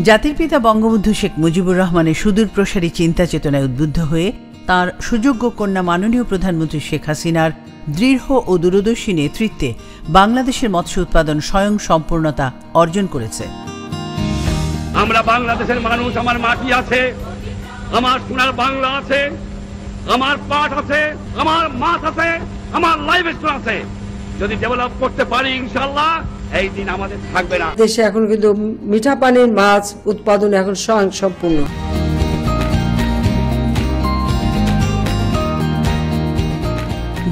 জাতির পিতা বঙ্গবন্ধু শেখ মুজিবুর রহমানের সুদূরপ্রসারী চিন্তা চেতনায় উদ্বুদ্ধ হয়ে তাঁর সুযোগ্য কন্যা মাননীয় প্রধানমন্ত্রী শেখ হাসিনার দৃঢ় ও দূরদর্শী নেতৃত্বে বাংলাদেশের মৎস্য উৎপাদন স্বয়ং সম্পূর্ণতা অর্জন করেছে। আমরা বাংলাদেশের মানুষ, আমার মাটি আছে, আমার সোনার বাংলা আছে, আমার পাট আছে, আমার মাছ আছে, আমার লাইভ স্টোর আছে। যদি ডেভেলপ করতে পারি ইনশাআল্লাহ এই দিন আমাদের থাকবে না। দেশে এখন কিন্তু মিঠা পানির মাছ উৎপাদন এখন স্বয়ং সম্পূর্ণ।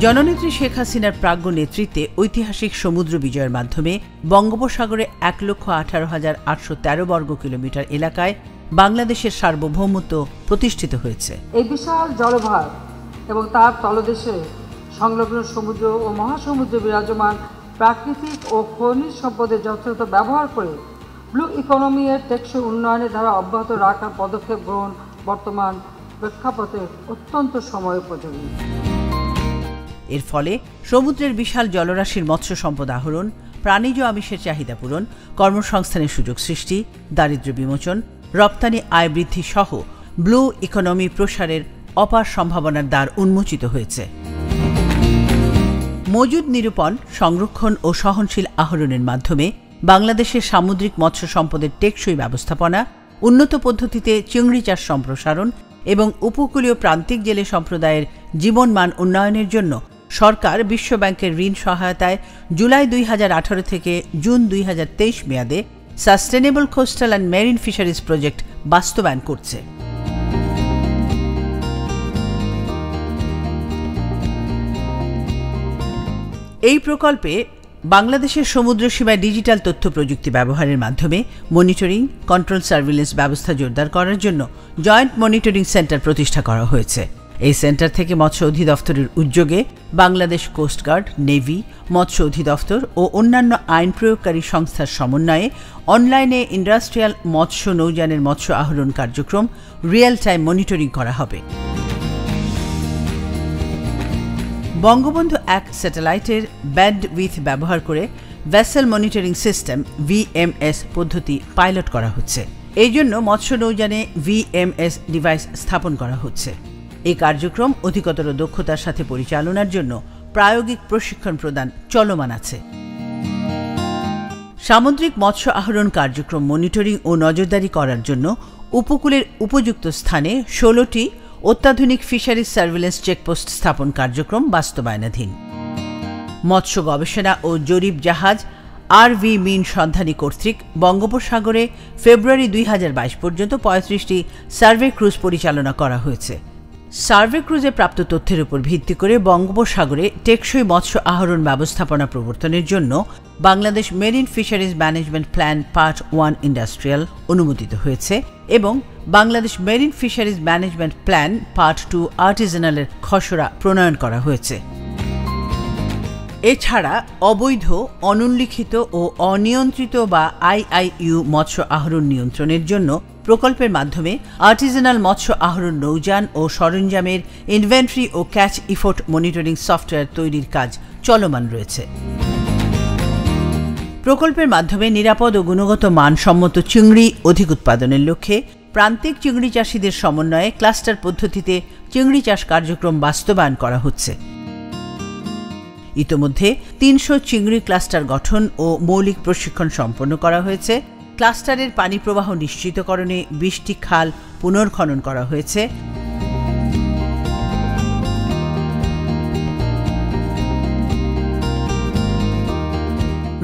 জননেত্রী শেখ হাসিনার প্রাজ্ঞ নেতৃত্বে ঐতিহাসিক সমুদ্র বিজয়ের মাধ্যমে বঙ্গোপসাগরে 1,18,813 বর্গ কিলোমিটার এলাকায় বাংলাদেশের সার্বভৌমত্ব প্রতিষ্ঠিত হয়েছে। এই বিশাল জলভার এবং তার তলদেশে সংলগ্ন সমুদ্র ও মহাসমুদ্রে বিরাজমান প্রাকৃতিক ও খনিজ সম্পদের যথাযথ ব্যবহার করে ব্লু ইকোনমি এর টেকসই উন্নয়নের ধারা অব্যাহত রাখার পদক্ষেপ গ্রহণ বর্তমান প্রেক্ষাপটে অত্যন্ত সময়োপযোগী। এর ফলে সমুদ্রের বিশাল জলরাশির মৎস্য সম্পদ আহরণ, প্রাণীজ আমিষের চাহিদা পূরণ, কর্মসংস্থানের সুযোগ সৃষ্টি, দারিদ্র্য বিমোচন, রপ্তানি আয় বৃদ্ধি সহ ব্লু ইকোনমি প্রসারের অপার সম্ভাবনার দ্বার উন্মোচিত হয়েছে। মজুদ নিরূপণ, সংরক্ষণ ও সহনশীল আহরণের মাধ্যমে বাংলাদেশের সামুদ্রিক মৎস্য সম্পদের টেকসই ব্যবস্থাপনা, উন্নত পদ্ধতিতে চিংড়ি চাষ সম্প্রসারণ এবং উপকূলীয় প্রান্তিক জেলে সম্প্রদায়ের জীবনমান উন্নয়নের জন্য সরকার বিশ্বব্যাংকের ঋণ সহায়তায় জুলাই 2018 থেকে জুন 2023 মেয়াদে sustainable coastal and marine fisheries project বাস্তবায়ন করছে। এই প্রকল্পে বাংলাদেশের সমুদ্র সীমায় ডিজিটাল তথ্য প্রযুক্তি ব্যবহারের মাধ্যমে মনিটরিং, কন্ট্রোল, সার্ভিলেন্স ব্যবস্থা জোরদার করার জন্য জয়েন্ট মনিটরিং সেন্টার প্রতিষ্ঠা করা হয়েছে। এই সেন্টার থেকে মৎস্য অধিদপ্তরের উদ্যোগে বাংলাদেশ কোস্টগার্ড, নেভি, মৎস্য অধিদপ্তর ও অন্যান্য আইন প্রয়োগকারী সংস্থার সমন্বয়ে অনলাইনে ইন্ডাস্ট্রিয়াল মৎস্য নৌযানের মৎস্য আহরণ কার্যক্রম রিয়েল টাইম মনিটরিং করা হবে। বঙ্গবন্ধু 1 স্যাটেলাইটের ব্যান্ডউইথ ব্যবহার করে ভেসেল মনিটরিং সিস্টেম VMS পদ্ধতি পাইলট করা হচ্ছে। এই জন্য মৎস্য নৌযানে VMS ডিভাইস স্থাপন করা হচ্ছে। এই কার্যক্রম অধিকতর দক্ষতার সাথে পরিচালনার জন্য প্রায়োগিক প্রশিক্ষণ প্রদান চলমান আছে। সামুদ্রিক মৎস্য আহরণ কার্যক্রম মনিটরিং ও নজরদারি করার জন্য উপকূলের উপযুক্ত স্থানে 16টি অত্যাধুনিক ফিশারিজ সার্ভিলেন্স চেকপোস্ট স্থাপন কার্যক্রম বাস্তবায়নাধীন। মৎস্য গবেষণা ও জরিপ জাহাজ RV মিন সন্ধানী কর্তৃক বঙ্গোপসাগরে ফেব্রুয়ারি 2022 পর্যন্ত 35টি সার্ভে ক্রুজ পরিচালনা করা হয়েছে। সার্ভে ক্রুজে প্রাপ্ত তথ্যের উপর ভিত্তি করে বঙ্গোপসাগরে টেকসই মৎস্য আহরণ ব্যবস্থাপনা প্রবর্তনের জন্য Bangladesh marine fisheries management plan part 1 industrial অনুমোদিত হয়েছে এবং Bangladesh marine fisheries management plan part 2 আর্টিজানালের খসড়া প্রণয়ন করা হয়েছে। এছাড়া অবৈধ, অনুল্লিখিত ও অনিয়ন্ত্রিত বা IIU মৎস্য আহরণ নিয়ন্ত্রণের জন্য প্রকল্পের মাধ্যমে আর্টিজানাল মৎস্য আহরণ নৌযান ও সরঞ্জামের ইনভেন্টরি ও ক্যাচ ইফোর্ট মনিটরিং সফটওয়্যার তৈরির কাজ চলমান রয়েছে। প্রকল্পের মাধ্যমে নিরাপদ ও গুণগত মানসম্মত চিংড়ি অধিক উৎপাদনের লক্ষ্যে প্রান্তিক চিংড়ি চাষীদের সমন্বয়ে ক্লাস্টার পদ্ধতিতে চিংড়ি চাষ কার্যক্রম বাস্তবায়ন করা হচ্ছে। ইতোমধ্যে 300 চিংড়ি ক্লাস্টার গঠন ও মৌলিক প্রশিক্ষণ সম্পন্ন করা হয়েছে। ক্লাস্টারের পানি প্রবাহ নিশ্চিতকরণে 20টি খাল পুনর্খনন করা হয়েছে।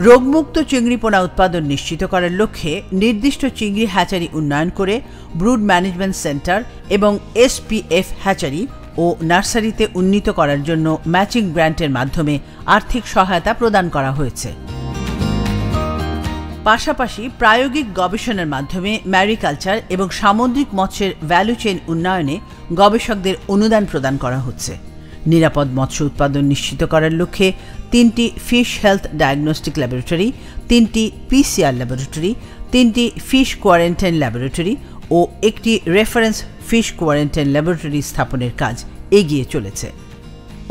রোগমুক্ত চিংড়ি পোনা উৎপাদন নিশ্চিত করার লক্ষ্যে নির্দিষ্ট চিংড়ি হ্যাচারি উন্নয়ন করে ব্রুড ম্যানেজমেন্ট সেন্টার এবং SPF হ্যাচারি ও নার্সারিতে উন্নীত করার জন্য ম্যাচিং গ্র্যান্টের মাধ্যমে আর্থিক সহায়তা প্রদান করা হয়েছে। পাশাপাশি প্রায়োগিক গবেষণার মাধ্যমে ম্যারিকালচার এবং সামুদ্রিক মৎস্যের ভ্যালু চেইন উন্নয়নে গবেষকদের অনুদান প্রদান করা হচ্ছে। নিরাপদ মৎস্য উৎপাদন নিশ্চিত করার লক্ষ্যে 3টি ফিশ হেলথ ডায়াগনস্টিক ল্যাবরেটরি, 3টি PCR ল্যাবরেটরি, 3টি ফিশ কোয়ারেন্টাইন ল্যাবরেটরি ও একটি রেফারেন্স ফিশ কোয়ারেন্টাইন ল্যাবরেটরি স্থাপনের কাজ এগিয়ে চলেছে।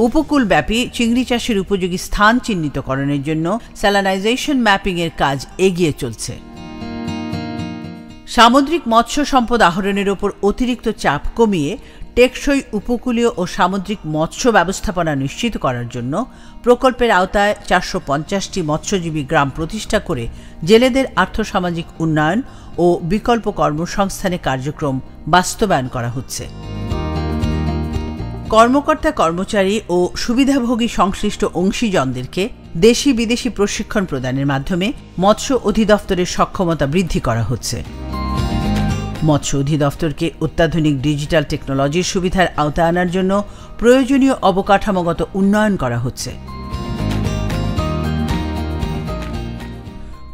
উপকূলব্যাপী চিংড়ি চাষের উপযোগী স্থান চিহ্নিতকরণের জন্য স্যালানাইজেশন ম্যাপিংয়ের কাজ এগিয়ে চলছে। সামুদ্রিক মৎস্য সম্পদ আহরণের ওপর অতিরিক্ত চাপ কমিয়ে টেকসই উপকূলীয় ও সামুদ্রিক মৎস্য ব্যবস্থাপনা নিশ্চিত করার জন্য প্রকল্পের আওতায় 450টি মৎস্যজীবী গ্রাম প্রতিষ্ঠা করে জেলেদের আর্থসামাজিক উন্নয়ন ও বিকল্প কর্মসংস্থানের কার্যক্রম বাস্তবায়ন করা হচ্ছে। কর্মকর্তা কর্মচারী ও সুবিধাভোগী সংশ্লিষ্ট অংশীজনদেরকে দেশি বিদেশি প্রশিক্ষণ প্রদানের মাধ্যমে মৎস্য অধিদপ্তরের সক্ষমতা বৃদ্ধি করা হচ্ছে। মৎস্য অধিদপ্তরকে অত্যাধুনিক ডিজিটাল টেকনোলজির সুবিধার আওতায় আনার জন্য প্রয়োজনীয় অবকাঠামোগত উন্নয়ন করা হচ্ছে।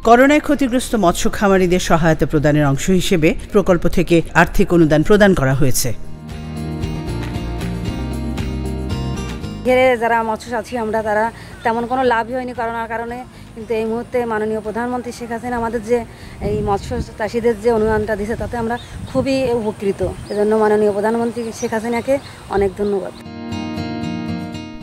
করোনায় ক্ষতিগ্রস্ত মৎস্য খামারিদের সহায়তা প্রদানের অংশ হিসেবে প্রকল্প থেকে আর্থিক অনুদান প্রদান করা হয়েছে। ঘেরে যারা মৎস্য চাষী আমরা তারা তেমন কোনো লাভই হয়নি করোনার কারণে, কিন্তু এই মুহূর্তে মাননীয় প্রধানমন্ত্রী শেখ হাসিনা আমাদের যে এই মৎস্য চাষীদের যে অনুদানটা দিয়েছে তাতে আমরা খুবই উপকৃত। এজন্য মাননীয় প্রধানমন্ত্রী শেখ হাসিনাকে অনেক ধন্যবাদ।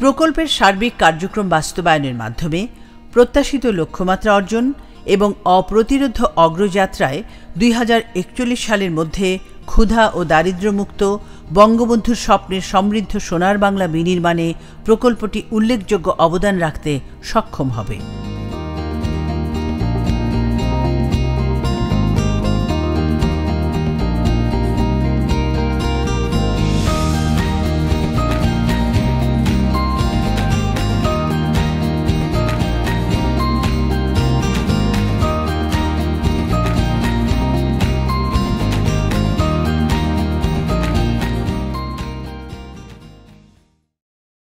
প্রকল্পের সার্বিক কার্যক্রম বাস্তবায়নের মাধ্যমে প্রত্যাশিত লক্ষ্যমাত্রা অর্জন এবং অপ্রতিরোধ্য অগ্রযাত্রায় 2041 সালের মধ্যে ক্ষুধা ও দারিদ্র্যমুক্ত বঙ্গবন্ধুর স্বপ্নের সমৃদ্ধ সোনার বাংলা বিনির্মাণে প্রকল্পটি উল্লেখযোগ্য অবদান রাখতে সক্ষম হবে।